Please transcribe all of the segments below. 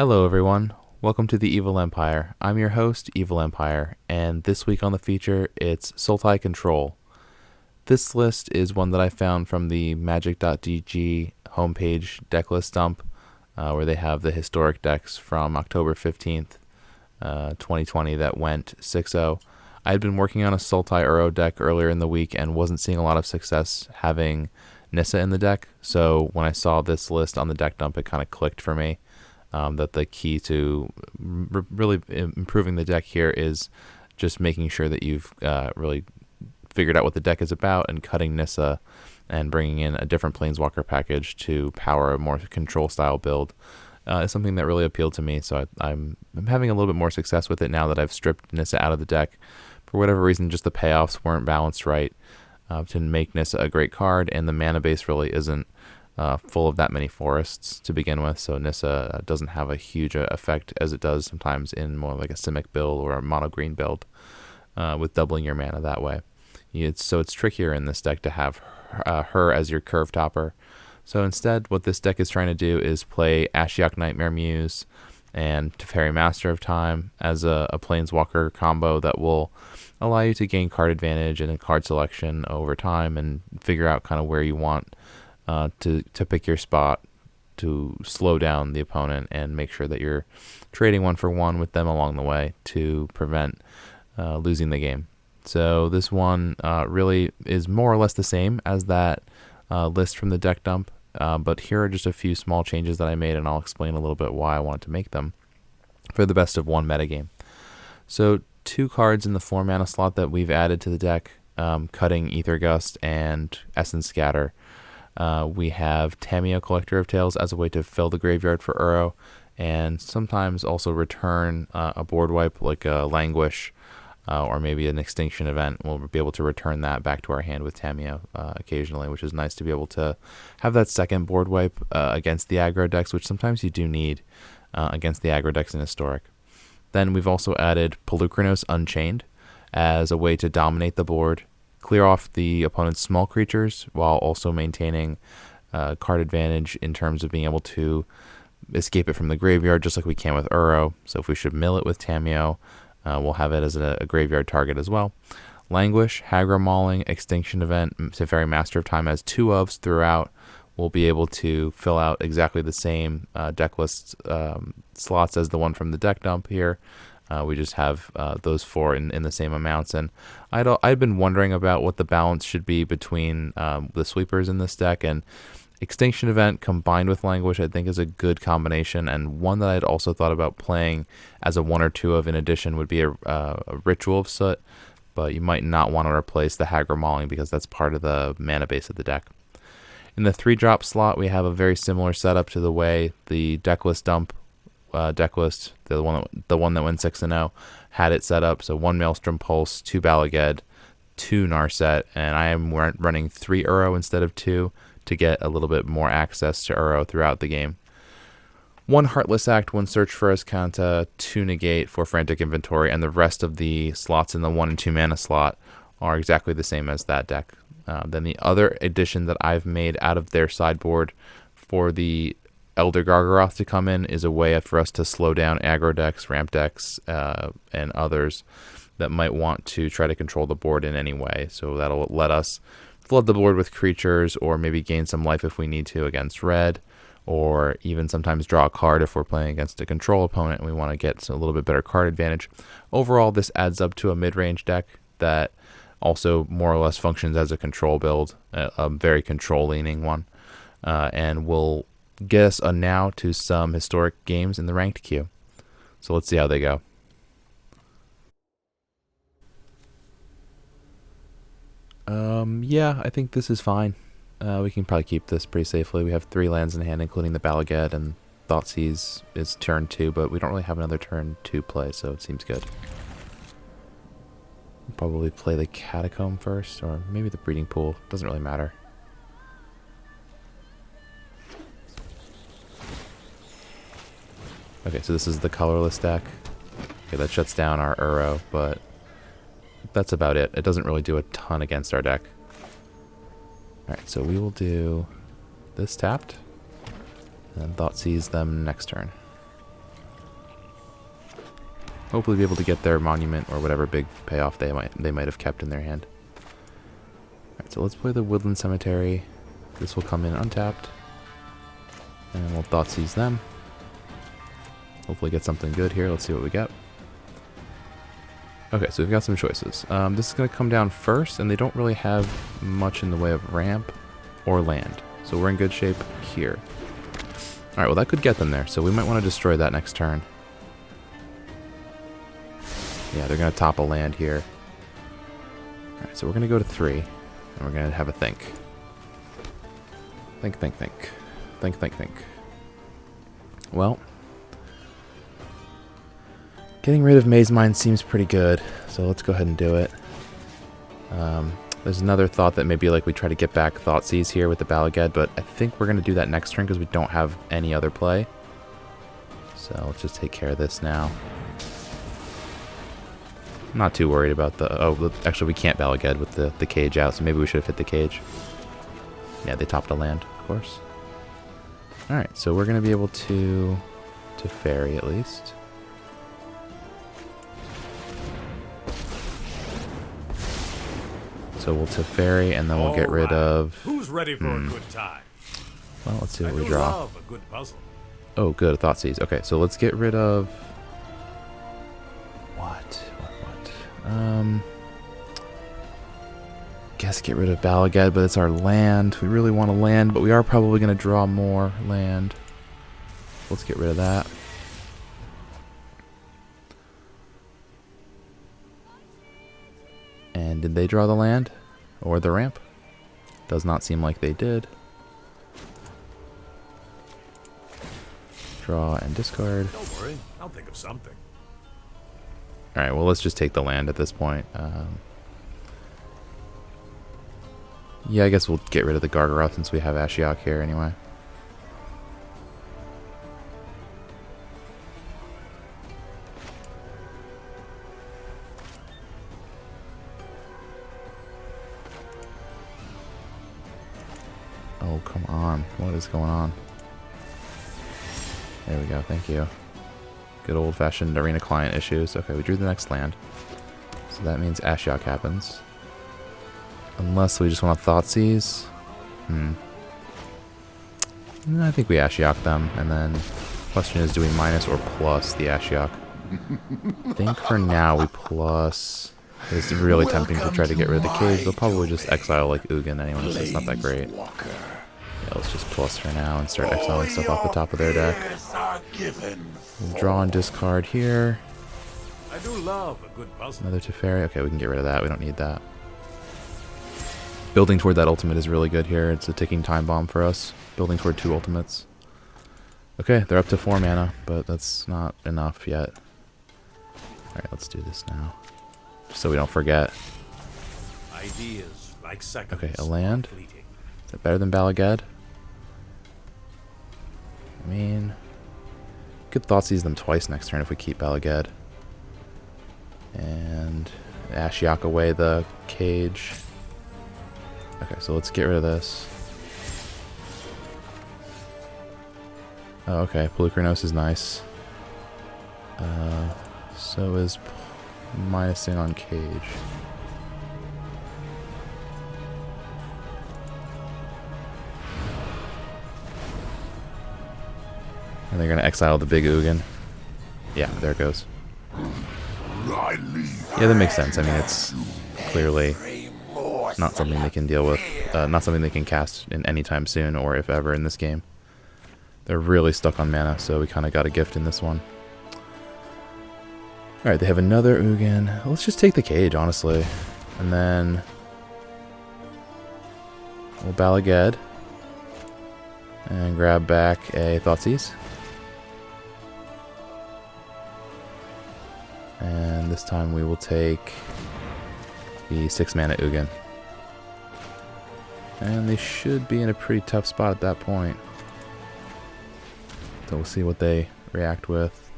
Hello everyone, welcome to the Evil Empire. I'm your host, Evil Empire, and this week on the feature, it's Sultai Control. This list is one that I found from the magic.dg homepage deck list dump, where they have the historic decks from October 15th, 2020 that went 6-0. I had been working on a Sultai Uro deck earlier in the week and wasn't seeing a lot of success having Nissa in the deck, so when I saw this list on the deck dump, it kind of clicked for me. That the key to really improving the deck here is just making sure that you've really figured out what the deck is about and cutting Nissa and bringing in a different Planeswalker package to power a more control style build is something that really appealed to me. So I'm having a little bit more success with it now that I've stripped Nissa out of the deck. For whatever reason, just the payoffs weren't balanced right to make Nissa a great card, and the mana base really isn't full of that many forests to begin with, so Nissa doesn't have a huge effect as it does sometimes in more like a Simic build or a mono green build with doubling your mana that way. So it's trickier in this deck to have her as your curve topper. So instead, what this deck is trying to do is play Ashiok Nightmare Muse and Teferi Master of Time as a Planeswalker combo that will allow you to gain card advantage and card selection over time and figure out kind of where you want to pick your spot to slow down the opponent and make sure that you're trading one for one with them along the way to prevent losing the game. So this one really is more or less the same as that list from the deck dump, but here are just a few small changes that I made, and I'll explain a little bit why I wanted to make them for the best of one metagame. So 2 cards in the 4 mana slot that we've added to the deck, cutting Ether Gust and Essence Scatter. We have Tamiyo, Collector of Tales, as a way to fill the graveyard for Uro, and sometimes also return a board wipe like a Languish or maybe an Extinction event. We'll be able to return that back to our hand with Tamiyo occasionally, which is nice to be able to have that second board wipe against the aggro decks, which sometimes you do need against the aggro decks in Historic. Then we've also added Polukranos Unchained as a way to dominate the board, clear off the opponent's small creatures while also maintaining card advantage in terms of being able to escape it from the graveyard just like we can with Uro. So if we should mill it with Tamiyo, we'll have it as a graveyard target as well. Languish, Hagra Mauling, Extinction Event, Teferi Master of Time as 2 ofs throughout. We'll be able to fill out exactly the same deck list slots as the one from the deck dump here. We just have those 4 in the same amounts, and I'd been wondering about what the balance should be between the sweepers in this deck, and Extinction Event combined with Languish I think is a good combination, and one that I'd also thought about playing as a 1 or 2 of in addition would be a Ritual of Soot, but you might not want to replace the Hagra Mauling because that's part of the mana base of the deck. In the 3-drop slot, we have a very similar setup to the way the deck list dump deck list, the one that went 6-0, had it set up. So 1 Maelstrom Pulse, 2 Balaged, 2 Narset, and I am running 3 Uro instead of 2 to get a little bit more access to Uro throughout the game. 1 Heartless Act, 1 Search for Azcanta, 2 Negate for Frantic Inventory, and the rest of the slots in the 1 and 2 mana slot are exactly the same as that deck. Then the other addition that I've made out of their sideboard for the Elder Gargaroth to come in is a way for us to slow down aggro decks, ramp decks, and others that might want to try to control the board in any way. So that'll let us flood the board with creatures or maybe gain some life if we need to against red, or even sometimes draw a card if we're playing against a control opponent and we want to get a little bit better card advantage. Overall, this adds up to a mid-range deck that also more or less functions as a control build, a very control-leaning one, and will get us now to some historic games in the ranked queue. So let's see how they go. Yeah, I think this is fine. We can probably keep this pretty safely. We have 3 lands in hand, including the Balaged, and Thoughtseize is turn 2, but we don't really have another turn 2 play, so it seems good. Probably play the Catacomb first, or maybe the Breeding Pool. Doesn't really matter. Okay, so this is the colorless deck. Okay, that shuts down our Uro, but that's about it. It doesn't really do a ton against our deck. Alright, so we will do this tapped, and Thoughtseize them next turn. hopefully be able to get their monument or whatever big payoff they might have kept in their hand. Alright, so let's play the Woodland Cemetery. This will come in untapped. And we'll Thoughtseize them. Hopefully get something good here. Let's see what we get. Okay, so we've got some choices. This is going to come down first, and they don't really have much in the way of ramp or land. So we're in good shape here. Alright, well that could get them there, so we might want to destroy that next turn. Yeah, they're going to top a land here. Alright, so we're going to go to 3, and we're going to have a think. Think. Think. Well, getting rid of Maze Mine seems pretty good, so let's go ahead and do it. There's another thought that maybe like we try to get back Thoughtseize here with the Balaged, but I think we're going to do that next turn because we don't have any other play. So let's just take care of this now. I'm not too worried about the... Oh, actually we can't Balaged with the cage out, so maybe we should have hit the cage. Yeah, they topped a land, of course. Alright, so we're going to be able to ferry at least. So we'll Teferi, and then we'll get rid of... Who's ready for a good time? Well, let's see what we draw. Love a good puzzle. Oh, good, Thoughtseize. Okay, so let's get rid of... What? Guess get rid of Balaged, but it's our land. We really want to land, but we are probably going to draw more land. Let's get rid of that. And did they draw the land? Or the ramp? Does not seem like they did. Draw and discard. Don't worry, I'll think of something. Alright, well let's just take the land at this point. Yeah, I guess we'll get rid of the Gargaroth since we have Ashiok here anyway. Oh, come on. What is going on? There we go, thank you. Good old-fashioned arena client issues. Okay, we drew the next land. So that means Ashiok happens. Unless we just want to Thoughtseize. I think we Ashiok them, and then the question is, do we minus or plus the Ashiok? I think for now we plus. It's really tempting to try to get rid of the cage. They'll probably just exile like Ugin anyway, so it's not that great. Yeah, let's just plus for now and start exiling stuff off the top of their deck. We'll draw and discard here. I do love a good puzzle. Another Teferi. Okay, we can get rid of that. We don't need that. Building toward that ultimate is really good here. It's a ticking time bomb for us. Building toward 2 ultimates. Okay, they're up to 4 mana, but that's not enough yet. Alright, let's do this now. Just so we don't forget. Ideas like seconds. Okay, a land. Is that better than Balaged? I mean, we could Thoughtseize them twice next turn if we keep Balaged. And Ashiok away the cage. Okay, so let's get rid of this. Oh, okay, Pelucranos is nice. So is minusing on cage. And they're gonna exile the big Ugin. Yeah, there it goes. Yeah, that makes sense. I mean, it's clearly not something they can deal with, not something they can cast in any time soon, or if ever in this game. They're really stuck on mana, so we kind of got a gift in this one. Alright, they have another Ugin. Let's just take the cage, honestly. And then we'll Balaged and grab back a Thoughtseize. And this time we will take the 6 mana Ugin. And they should be in a pretty tough spot at that point. So we'll see what they react with.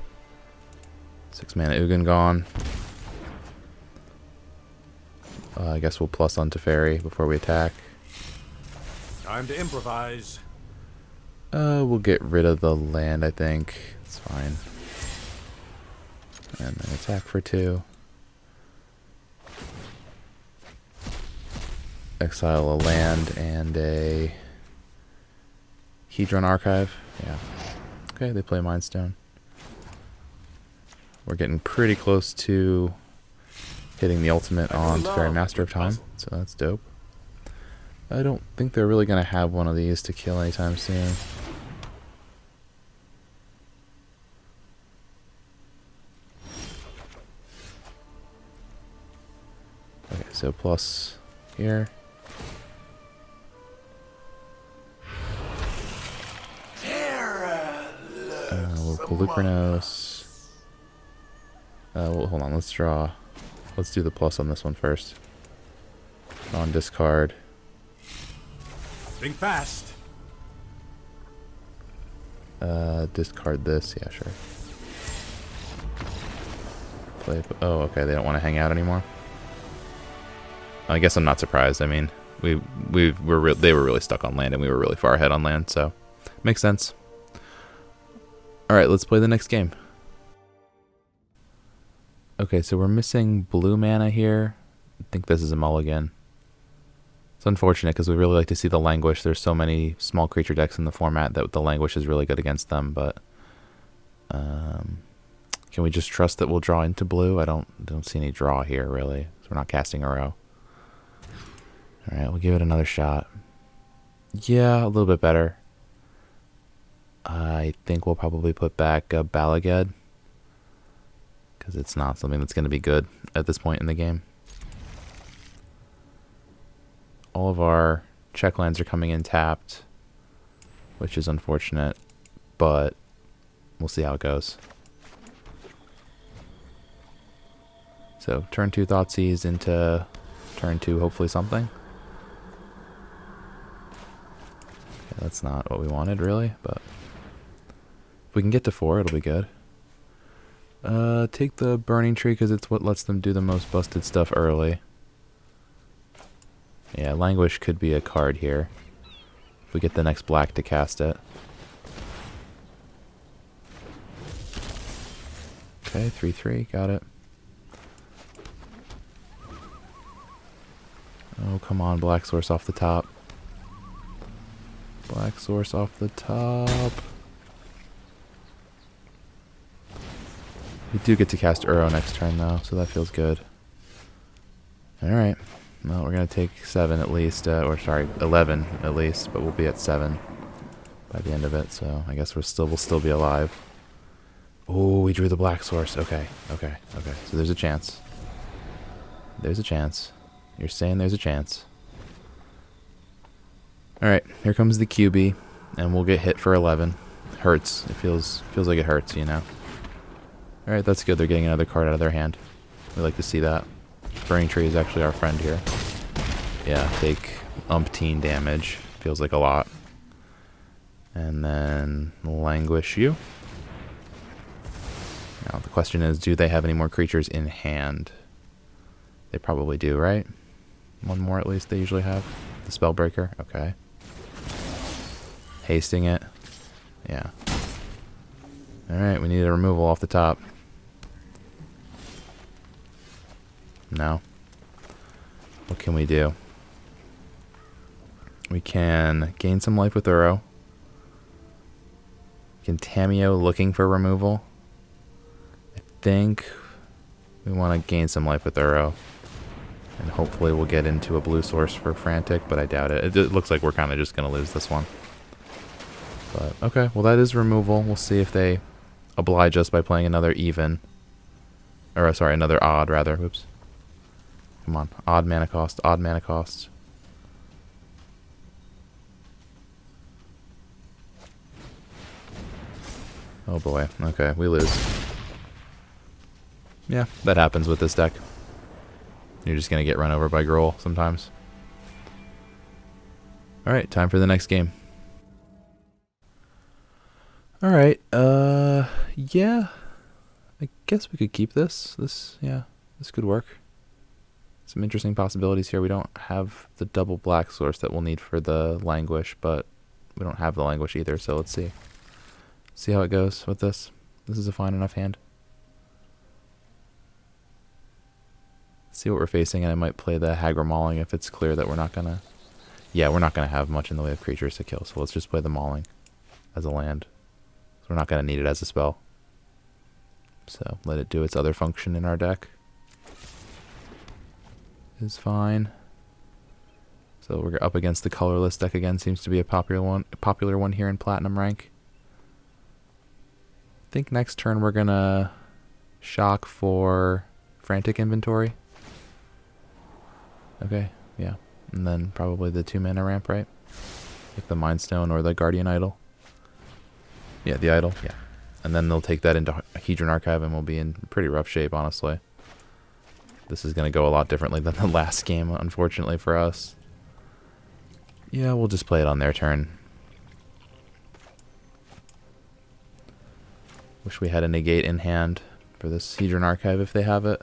6 mana Ugin gone. I guess we'll plus on Teferi before we attack. Time to improvise. We'll get rid of the land, I think. It's fine. And then attack for 2. Exile a land and a Hedron Archive. Yeah. Okay, they play Mind Stone. We're getting pretty close to hitting the ultimate on Teferi Master of Time, so that's dope. I don't think they're really going to have one of these to kill anytime soon. Okay, so plus here. We'll pull Lucrinos. Well, hold on, let's draw. Let's do the plus on this one first. On discard. Think fast. Discard this. Yeah, sure. Play. Oh, okay. They don't want to hang out anymore. I guess I'm not surprised. I mean, they were really stuck on land, and we were really far ahead on land, so makes sense. All right, let's play the next game. Okay, so we're missing blue mana here. I think this is a mulligan. It's unfortunate because we really like to see the Languish. There's so many small creature decks in the format that the Languish is really good against them, but can we just trust that we'll draw into blue? I don't see any draw here, really, so we're not casting a row. All right, we'll give it another shot. Yeah, a little bit better. I think we'll probably put back a Balaged, because it's not something that's going to be good at this point in the game. All of our check lands are coming in tapped, which is unfortunate, but we'll see how it goes. So turn 2 Thoughtseize into turn 2 hopefully something. Okay, that's not what we wanted really, but if we can get to 4, it'll be good. Take the Burning Tree because it's what lets them do the most busted stuff early. Yeah, Languish could be a card here. If we get the next black to cast it. Okay, 3/3, got it. Oh, come on, Black Source off the top. Black Source off the top. We do get to cast Uro next turn, though, so that feels good. Alright. Well, we're going to take 7 at least, or sorry, 11 at least, but we'll be at 7 by the end of it, so I guess we'll still be alive. Oh, we drew the Black Source. Okay. So there's a chance. There's a chance. You're saying there's a chance. Alright, here comes the QB, and we'll get hit for 11. Hurts. It feels like it hurts, you know? Alright, that's good. They're getting another card out of their hand. We like to see that. Burning Tree is actually our friend here. Yeah, take umpteen damage. Feels like a lot. And then Languish you. Now the question is, do they have any more creatures in hand? They probably do, right? One more at least they usually have. The Spellbreaker, okay. Hasting it. Yeah. Alright, we need a removal off the top. No. What can we do? We can gain some life with Uro. We can Tameo looking for removal. I think we want to gain some life with Uro. And hopefully we'll get into a blue source for Frantic, but I doubt it. It looks like we're kind of just going to lose this one. But, okay, well that is removal. We'll see if they oblige us by playing another even. Or, sorry, another odd, rather. Whoops. Come on. Odd mana cost. Odd mana cost. Oh boy. Okay, we lose. Yeah, that happens with this deck. You're just going to get run over by Grohl sometimes. Alright, time for the next game. Alright, yeah. I guess we could keep this. This could work. Some interesting possibilities here. We don't have the double Black Source that we'll need for the Languish, but we don't have the Languish either, so let's see. See how it goes with this. This is a fine enough hand. See what we're facing, and I might play the Hagra Mauling if it's clear that we're not gonna... Yeah, we're not gonna have much in the way of creatures to kill, so let's just play the Mauling as a land. So we're not gonna need it as a spell. So let it do its other function in our deck. Is fine. So we're up against the colorless deck again. Seems to be a popular one here in Platinum rank. I think next turn we're gonna shock for Frantic Inventory. Okay, yeah. And then probably the 2-mana ramp, right? Like the Mind Stone or the Guardian Idol. Yeah, the Idol, yeah. And then they'll take that into Hedron Archive and we'll be in pretty rough shape, honestly. This is going to go a lot differently than the last game, unfortunately for us. Yeah, we'll just play it on their turn. Wish we had a negate in hand for this Hedron Archive if they have it.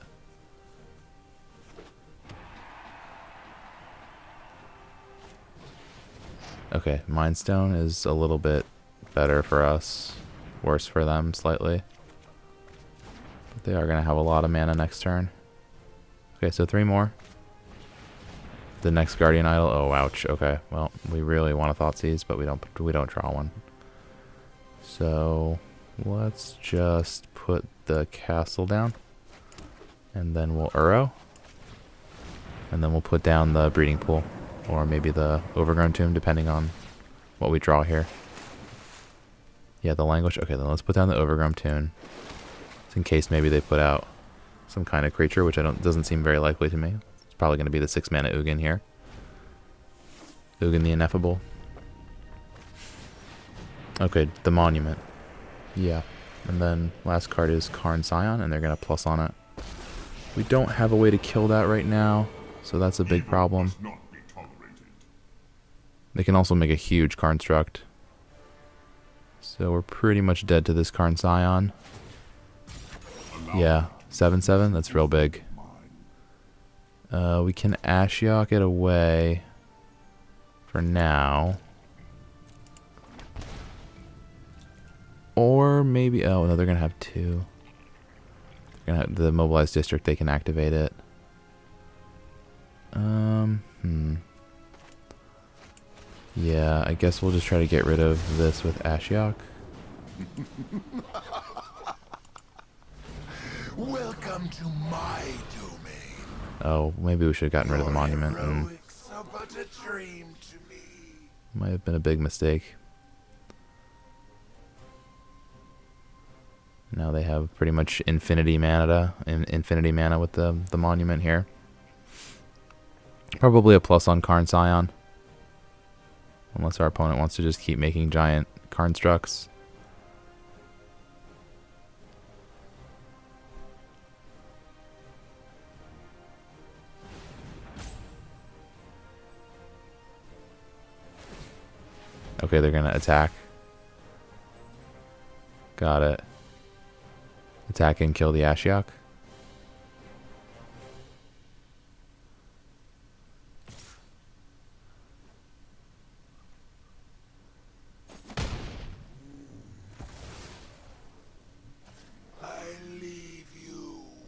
Okay, Mind Stone is a little bit better for us. Worse for them, slightly. But they are going to have a lot of mana next turn. Okay, so 3 more. The next Guardian Idol. Oh, ouch. Okay, well, we really want a Thoughtseize, but we don't draw one. So let's just put the castle down, and then we'll Uro, and then we'll put down the Breeding Pool, or maybe the Overgrown Tomb, depending on what we draw here. Yeah, the Languish. Okay, then let's put down the Overgrown Tomb, just in case maybe they put out some kind of creature, which doesn't seem very likely to me. It's probably going to be the 6-mana Ugin here. Ugin the Ineffable. Okay, the Monument. Yeah. And then last card is Karn Scion, and they're going to plus on it. We don't have a way to kill that right now, so that's a big problem. They can also make a huge Construct. So we're pretty much dead to this Karn Scion. Yeah, 7/7, that's real big. We can Ashiok it away for now. Or maybe, oh no, they're going to have 2. They're gonna have the Mobilized District, they can activate it. Yeah, I guess we'll just try to get rid of this with Ashiok. Welcome to my domain. Oh, maybe we should have gotten rid of the Monument. Heroics are but a dream to me. Might have been a big mistake. Now they have pretty much infinity mana with the Monument here. Probably a plus on Karn Scion. Unless our opponent wants to just keep making giant Constructs. Okay, they're going to attack. Got it. Attack and kill the Ashiok.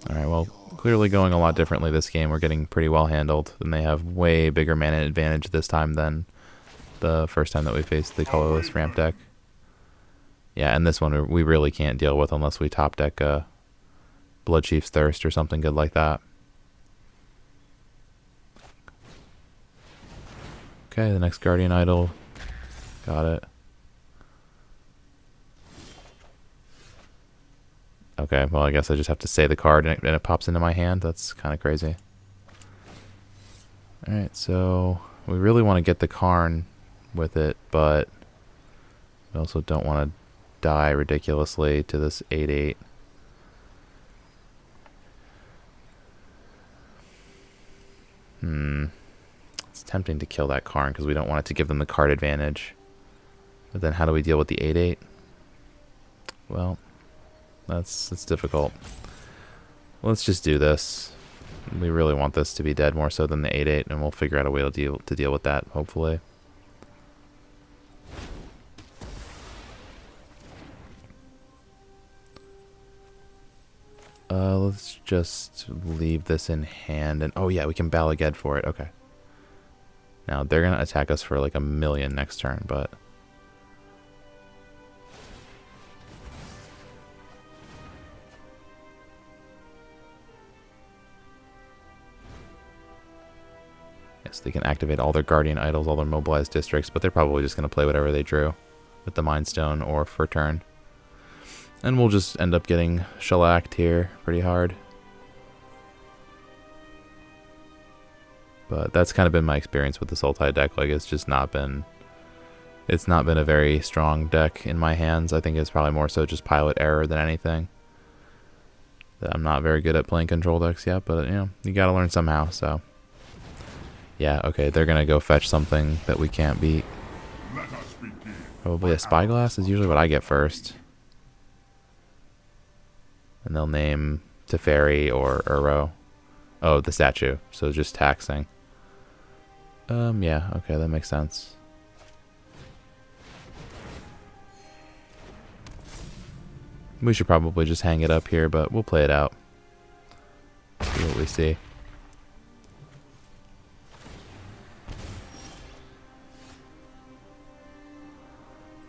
Alright, well, clearly going a lot differently this game. We're getting pretty well handled, and they have way bigger mana advantage this time than the first time that we faced the colorless ramp deck. Yeah, and this one we really can't deal with unless we top deck Blood Chief's Thirst or something good like that. Okay, the next Guardian Idol. Got it. Okay, well I guess I just have to say the card and it pops into my hand. That's kind of crazy. Alright, so we really want to get the Karn with it, but we also don't want to die ridiculously to this 8/8. It's tempting to kill that Karn because we don't want it to give them the card advantage. But then how do we deal with the 8/8? Well, that's difficult. Let's just do this. We really want this to be dead more so than the 8/8, and we'll figure out a way to deal with that, hopefully. Let's just leave this in hand. And oh yeah, we can Bal Aged for it. Okay. Now, they're going to attack us for like 1,000,000 next turn, but... Yes, they can activate all their Guardian Idols, all their Mobilized Districts, but they're probably just going to play whatever they drew with the Mind Stone or for turn. And we'll just end up getting shellacked here pretty hard. But that's kind of been my experience with the Sultai deck. Like, it's just not been... It's not been a very strong deck in my hands. I think it's probably more so just pilot error than anything. That I'm not very good at playing control decks yet, but, you know, you gotta learn somehow, so... Yeah, okay, they're gonna go fetch something that we can't beat. Probably a Spyglass is usually what I get first. And they'll name Teferi or Uro. Oh, the statue. So just taxing. Yeah, okay, that makes sense. We should probably just hang it up here, but we'll play it out. See what we see.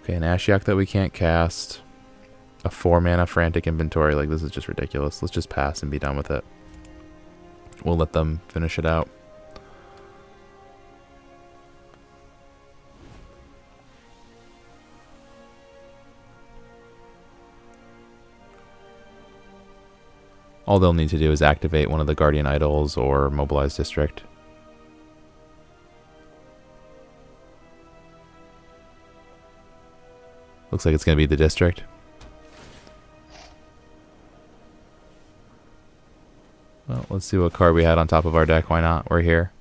Okay, an Ashiok that we can't cast. A 4-mana Frantic Inventory. Like, this is just ridiculous. Let's just pass and be done with it. We'll let them finish it out. All they'll need to do is activate one of the Guardian Idols or Mobilize District. Looks like it's going to be the District. Well, let's see what card we had on top of our deck. Why not? We're here.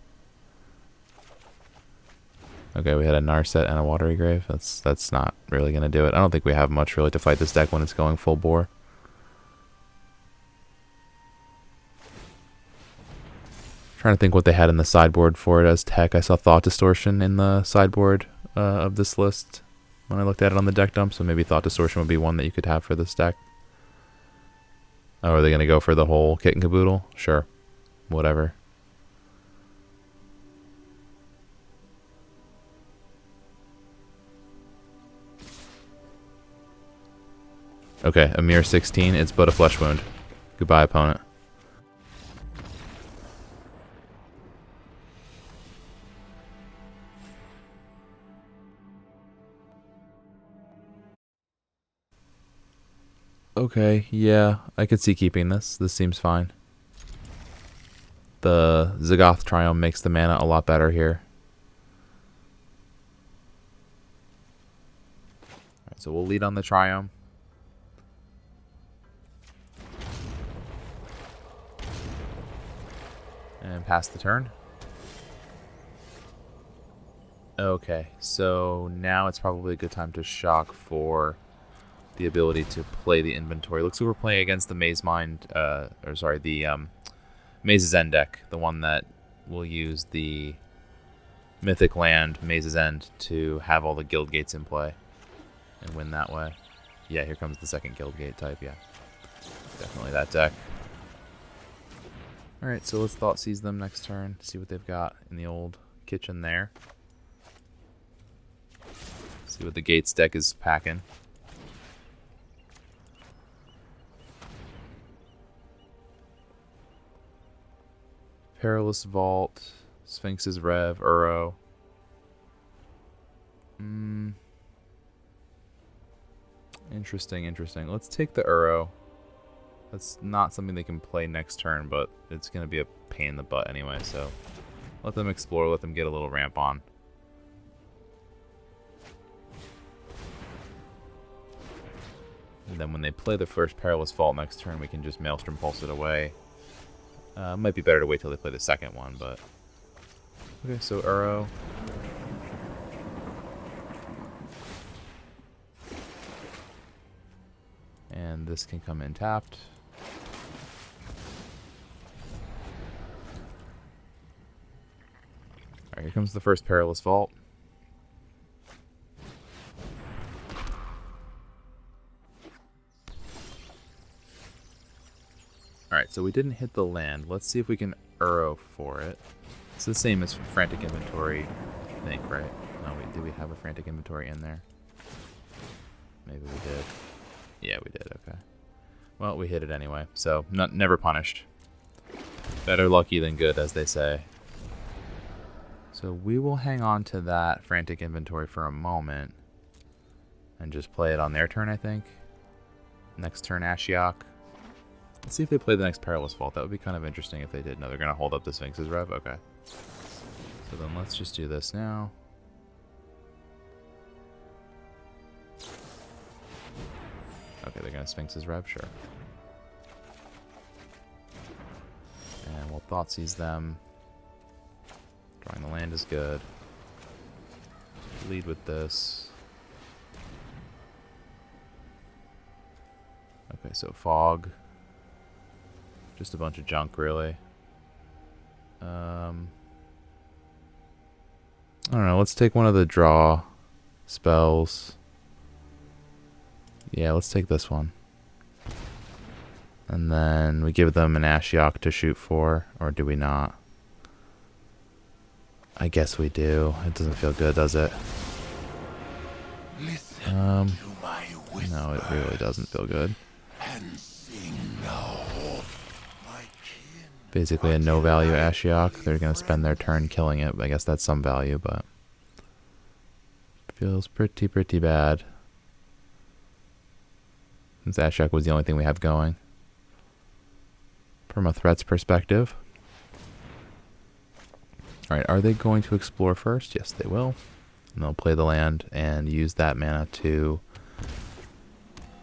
Okay, we had a Narset and a Watery Grave. That's not really going to do it. I don't think we have much really to fight this deck when it's going full bore. Trying to think what they had in the sideboard for it as tech. I saw Thought Distortion in the sideboard of this list when I looked at it on the deck dump, so maybe Thought Distortion would be one that you could have for this deck. Oh, are they going to go for the whole kit and caboodle? Sure. Whatever. Okay, a mere 16. It's but a flesh wound. Goodbye, opponent. Okay, yeah, I could see keeping this. This seems fine. The Zagoth Triome makes the mana a lot better here. Alright, so we'll lead on the Triome. And pass the turn. Okay, so now it's probably a good time to shock for the ability to play the inventory. Looks like we're playing against the Maze Mind, the Maze's End deck, the one that will use the Mythic Land, Maze's End, to have all the guild gates in play and win that way. Yeah, here comes the second guild gate type, yeah. Definitely that deck. Alright, so let's Thought Seize them next turn, see what they've got in the old kitchen there. See what the Gates deck is packing. Perilous Vault, Sphinx's Rev, Uro. Interesting. Let's take the Uro. That's not something they can play next turn, but it's going to be a pain in the butt anyway, so let them explore, let them get a little ramp on. And then when they play the first Perilous Vault next turn, we can just Maelstrom Pulse it away. Might be better to wait till they play the second one, but... Okay, so Uro. And this can come in tapped. Alright, here comes the first Perilous Vault. Alright, so we didn't hit the land. Let's see if we can Uro for it. It's the same as Frantic Inventory, I think, right? No, did we have a Frantic Inventory in there? Maybe we did. Yeah, we did, okay. Well, we hit it anyway, so never punished. Better lucky than good, as they say. So we will hang on to that Frantic Inventory for a moment and just play it on their turn, I think. Next turn, Ashiok. Let's see if they play the next Perilous Vault. That would be kind of interesting if they did. No, they're going to hold up the Sphinx's Rev? Okay. So then let's just do this now. Okay, they're going to Sphinx's Rev? Sure. And we'll Thoughtseize them. Drawing the land is good. Lead with this. Okay, so Fog. Just a bunch of junk, really. I don't know, let's take one of the draw spells. Yeah, let's take this one. And then we give them an Ashiok to shoot for, or do we not? I guess we do. It doesn't feel good, does it? Listen to my whisper. No, it really doesn't feel good. And sing now. My kin. Basically a no value Ashiok. They're going to spend their turn killing it. I guess that's some value, but feels pretty bad. Since Ashiok was the only thing we have going. From a threats perspective. Alright, are they going to explore first? Yes, they will. And they'll play the land and use that mana to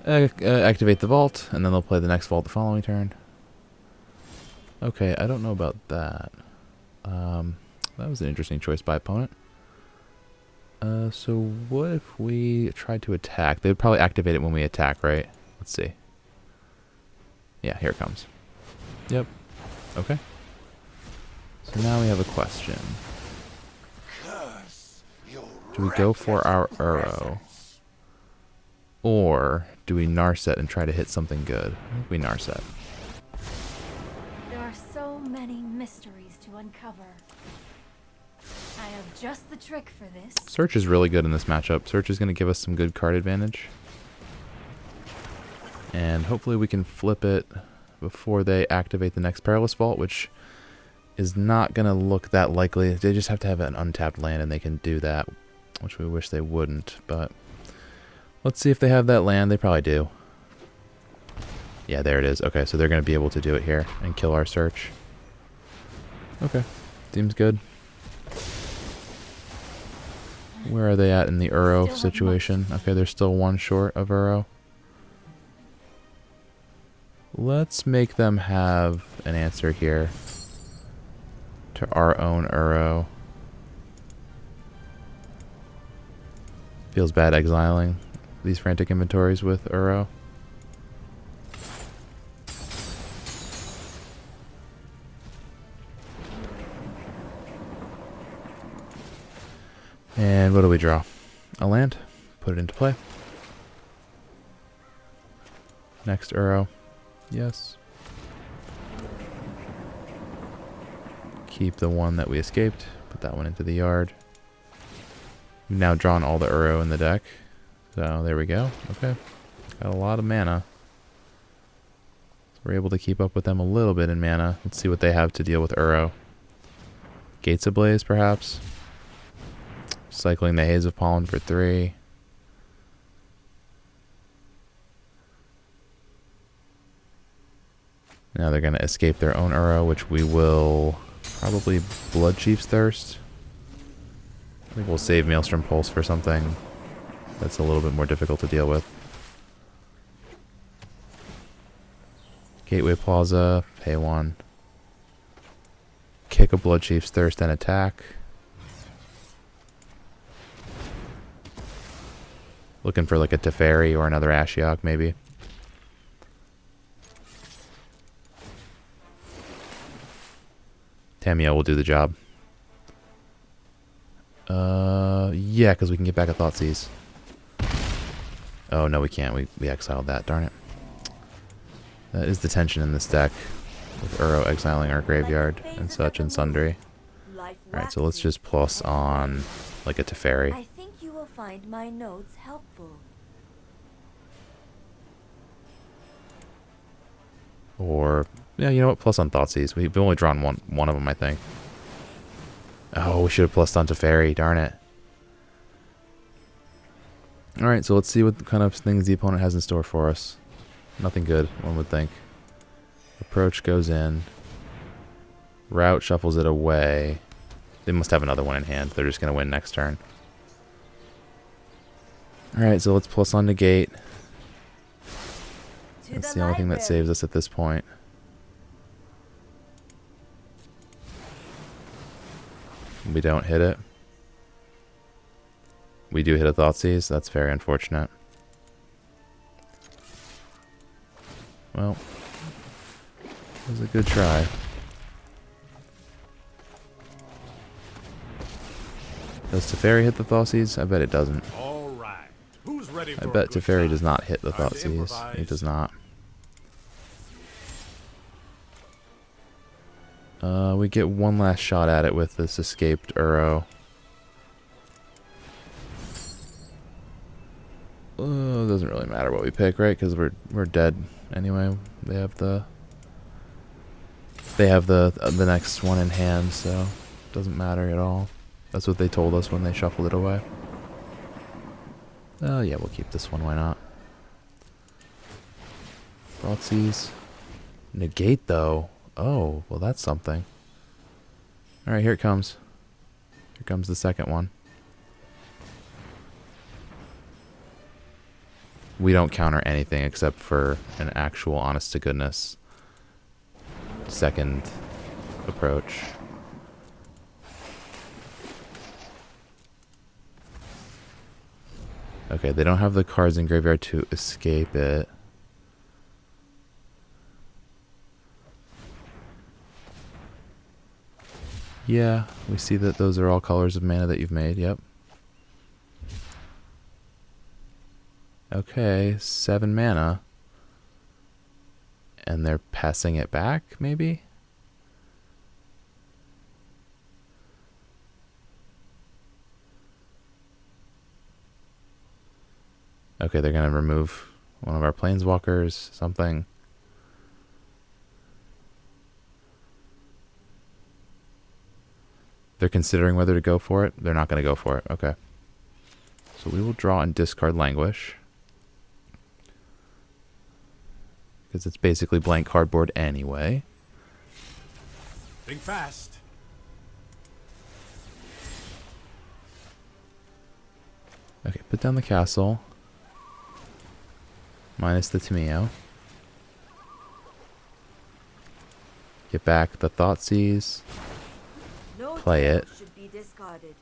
activate the vault, and then they'll play the next vault the following turn. Okay, I don't know about that. That was an interesting choice by opponent. So what if we tried to attack? They'd probably activate it when we attack, right? Let's see. Yeah, here it comes. Yep. Okay. So now we have a question. Do we go for our Uro? Or do we Narset and try to hit something good? I think we Narset. There are so many mysteries to uncover. I have just the trick for this. Search is really good in this matchup. Search is going to give us some good card advantage. And hopefully we can flip it before they activate the next Perilous Vault, which is not going to look that likely. They just have to have an untapped land and they can do that, which we wish they wouldn't. But let's see if they have that land. They probably do. Yeah, there it is. Okay, so they're going to be able to do it here and kill our Search. Okay, seems good. Where are they at in the Uro situation? Okay, they're still one short of Uro. Let's make them have an answer here to our own Uro. Feels bad exiling these Frantic Inventories with Uro. And what do we draw? A land. Put it into play. Next Uro. Yes. Keep the one that we escaped. Put that one into the yard. We've now drawn all the Uro in the deck. So there we go. Okay. Got a lot of mana. So we're able to keep up with them a little bit in mana. Let's see what they have to deal with Uro. Gates Ablaze, perhaps. Cycling the Haze of Pollen for 3. Now they're going to escape their own Uro, which we will probably Blood Chief's Thirst. I think we'll save Maelstrom Pulse for something that's a little bit more difficult to deal with. Gateway Plaza, pay 1. Kick a Blood Chief's Thirst and attack. Looking for like a Teferi or another Ashiok, maybe. Tamiyo will do the job. Yeah, because we can get back a Thoughtseize. Oh, no, we can't. We exiled that. Darn it. That is the tension in this deck. with Uro exiling our graveyard and such and sundry. Alright, so let's just plus on like a Teferi. I think you will find my notes helpful. Or, yeah, you know what? Plus on Thoughtseize. We've only drawn one of them, I think. Oh, we should have plussed on Teferi. Darn it. Alright, so let's see what kind of things the opponent has in store for us. Nothing good, one would think. Approach goes in. Route shuffles it away. They must have another one in hand. They're just going to win next turn. Alright, so let's plus on Negate. That's the only thing that saves us at this point. We don't hit it. We do hit a Thoughtseize. That's very unfortunate. Well, it was a good try. Does Teferi hit the Thoughtseize? I bet it doesn't. All right. Who's ready for I a bet good Teferi shot? does not hit the Time to Thoughtseize. improvise. He does not. We get one last shot at it with this escaped Uro. It doesn't really matter what we pick, right? Because we're dead anyway. They have the next one in hand, so it doesn't matter at all. That's what they told us when they shuffled it away. Oh yeah, we'll keep this one. Why not? Thoughtseize. Negate though. Oh, well that's something. All right, here it comes. Here comes the second one. We don't counter anything except for an actual honest to goodness second approach. Okay, they don't have the cards in graveyard to escape it. Yeah, we see that those are all colors of mana that you've made, yep. Okay, 7 mana. And they're passing it back, maybe? Okay, they're gonna remove one of our planeswalkers, something. They're considering whether to go for it. They're not gonna go for it, okay. So we will draw and discard Languish. Because it's basically blank cardboard anyway. Think fast. Okay, put down the castle. Minus the Tameo. Get back the Thoughtseize. No Play tail it. should be discarded.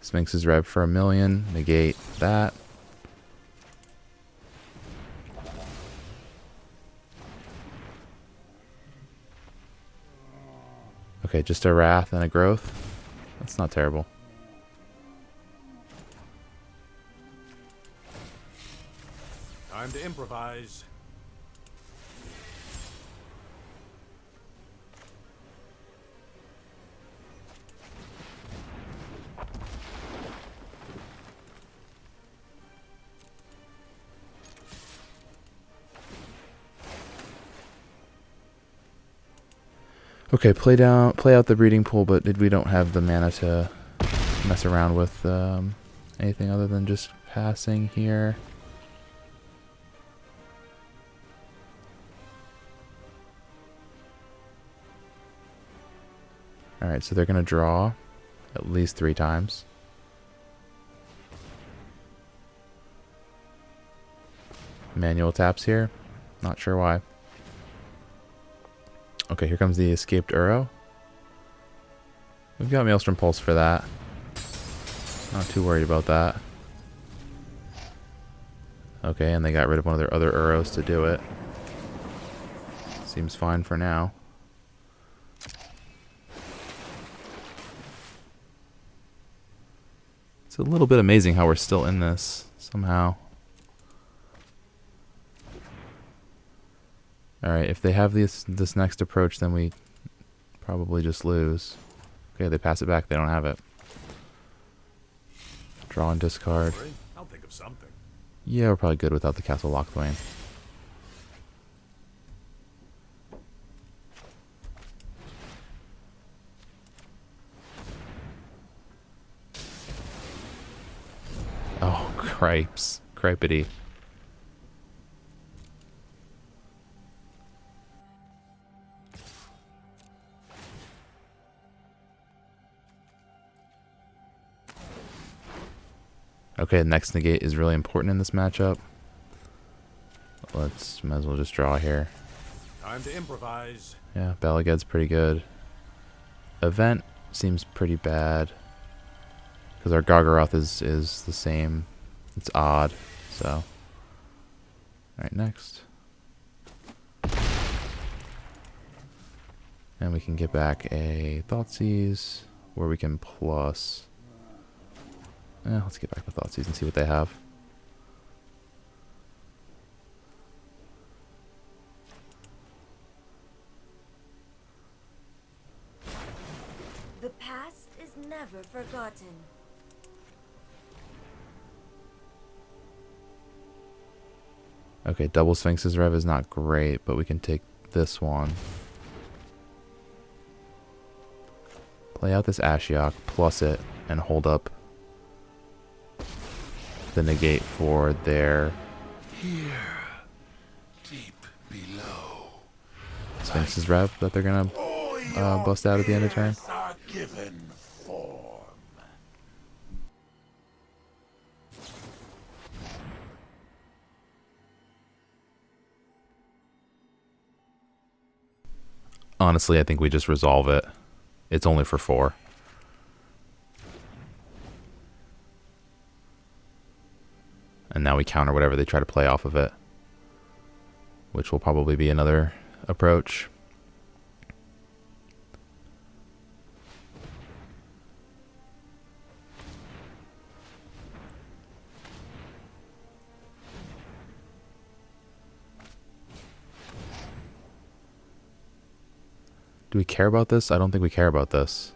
Sphinx's Rev for 1,000,000. Negate that. Okay, just a Wrath and a Growth. That's not terrible. Time to improvise. Okay, play out the breeding pool, but we don't have the mana to mess around with anything other than just passing here. Alright, so they're going to draw at least 3 times. Manual taps here. Not sure why. Okay, here comes the escaped Uro. We've got Maelstrom Pulse for that. Not too worried about that. Okay, and they got rid of one of their other Uros to do it. Seems fine for now. It's a little bit amazing how we're still in this somehow. Alright, if they have this next approach, then we probably just lose. Okay, they pass it back. They don't have it. Draw and discard. I'll think of something. Yeah, we're probably good without the Castle Lochthwain. Oh, cripes. Cripety. Okay, next negate is really important in this matchup. Might as well just draw here. Time to improvise. Yeah, Balaged's pretty good. Event seems pretty bad. Because our Gargaroth is the same. It's odd, so. Alright, next. And we can get back a Thoughtseize, where we can plus. Let's get back the Thoughtseize and see what they have. The past is never forgotten. Okay, double Sphinx's Rev is not great, but we can take this one. Play out this Ashiok, plus it, and hold up the negate for their Here, deep below, Sphinx's Rev that they're gonna bust out at the end of turn. are given form. Honestly, I think we just resolve it. It's only for 4. And now we counter whatever they try to play off of it, which will probably be another approach. Do we care about this? I don't think we care about this.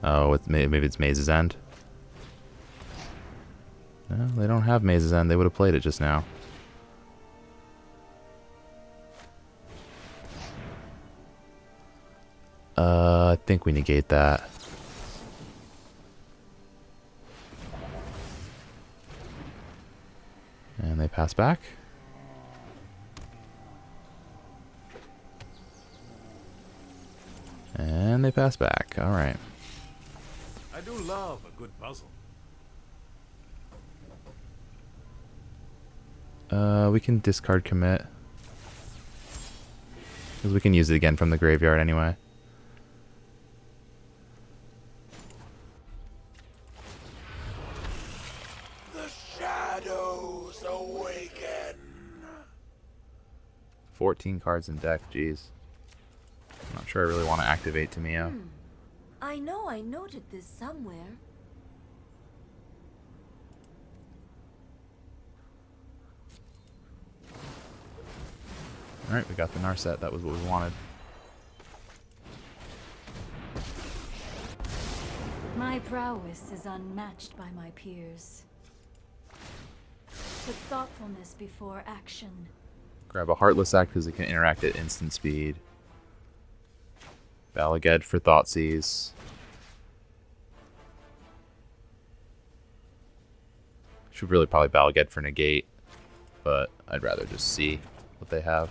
Oh, maybe it's Maze's End. No, they don't have Maze's End. They would have played it just now. I think we negate that. And they pass back. And they pass back. All right. I do love a good puzzle. We can discard commit. Because we can use it again from the graveyard anyway. The shadows awaken. 14 cards in deck, jeez. I'm not sure I really want to activate Tamiya. I know I noted this somewhere. Alright, we got the Narset. That was what we wanted. My prowess is unmatched by my peers. Put thoughtfulness before action. Grab a Heartless Act because it can interact at instant speed. Balaged for Thoughtseize. Should really probably Balaged for Negate, but I'd rather just see what they have.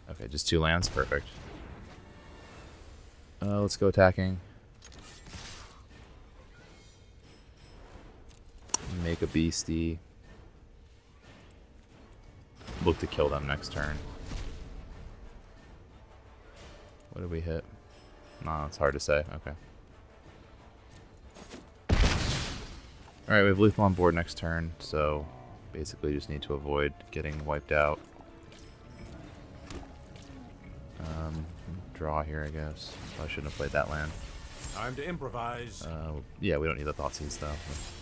Okay, just 2 lands, perfect. Let's go attacking. Make a beastie. Look to kill them next turn. What did we hit? No, it's hard to say. Okay. Alright, we have lethal on board next turn, so Basically just need to avoid getting wiped out. Draw here, I guess. I shouldn't have played that land. Time to improvise. Yeah, we don't need the Thoughtseize though.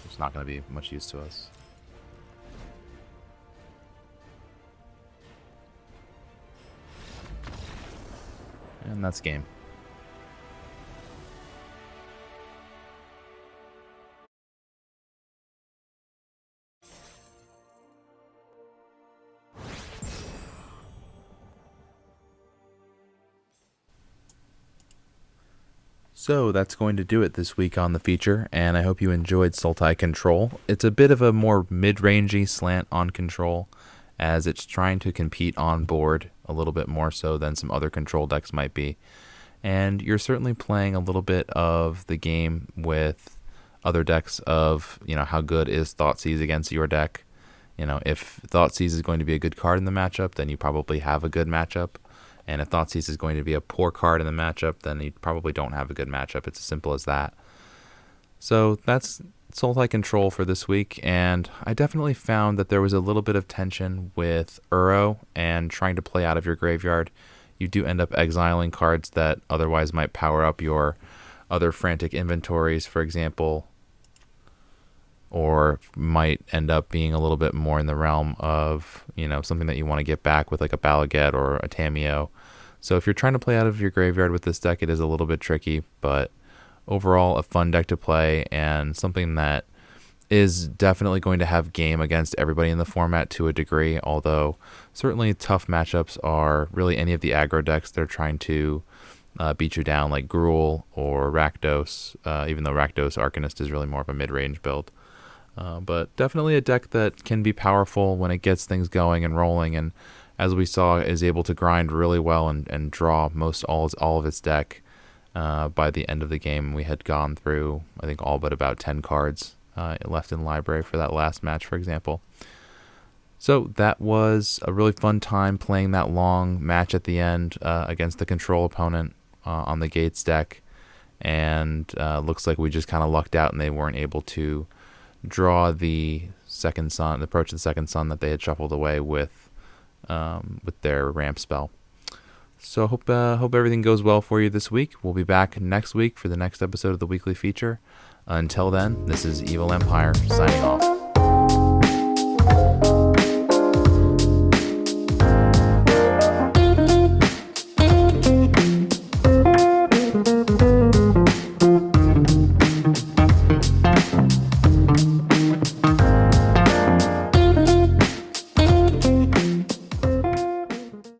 It's not going to be much use to us. And that's game. So that's going to do it this week on the feature, and I hope you enjoyed Sultai Control. It's a bit of a more mid-rangey slant on Control, as it's trying to compete on board a little bit more so than some other Control decks might be. And you're certainly playing a little bit of the game with other decks of, how good is Thoughtseize against your deck. If Thoughtseize is going to be a good card in the matchup, then you probably have a good matchup. And if Thoughtseize is going to be a poor card in the matchup, then you probably don't have a good matchup. It's as simple as that. So that's Sultai Control for this week, and I definitely found that there was a little bit of tension with Uro and trying to play out of your graveyard. You do end up exiling cards that otherwise might power up your other frantic inventories, for example, or might end up being a little bit more in the realm of, something that you want to get back with like a Balaget or a Tamiyo. So if you're trying to play out of your graveyard with this deck, it is a little bit tricky, but overall a fun deck to play and something that is definitely going to have game against everybody in the format to a degree, although certainly tough matchups are really any of the aggro decks they're trying to beat you down, like Gruul or Rakdos, even though Rakdos Arcanist is really more of a mid-range build. But definitely a deck that can be powerful when it gets things going and rolling, and as we saw, is able to grind really well and draw all of its deck. By the end of the game, we had gone through, I think, all but about 10 cards left in library for that last match, for example. So that was a really fun time playing that long match at the end against the control opponent on the Gates deck, and looks like we just kind of lucked out and they weren't able to draw the second sun, approach the second sun that they had shuffled away with their ramp spell. So hope everything goes well for you this week. We'll be back next week for the next episode of the weekly feature. Until then, this is Evil Empire signing off.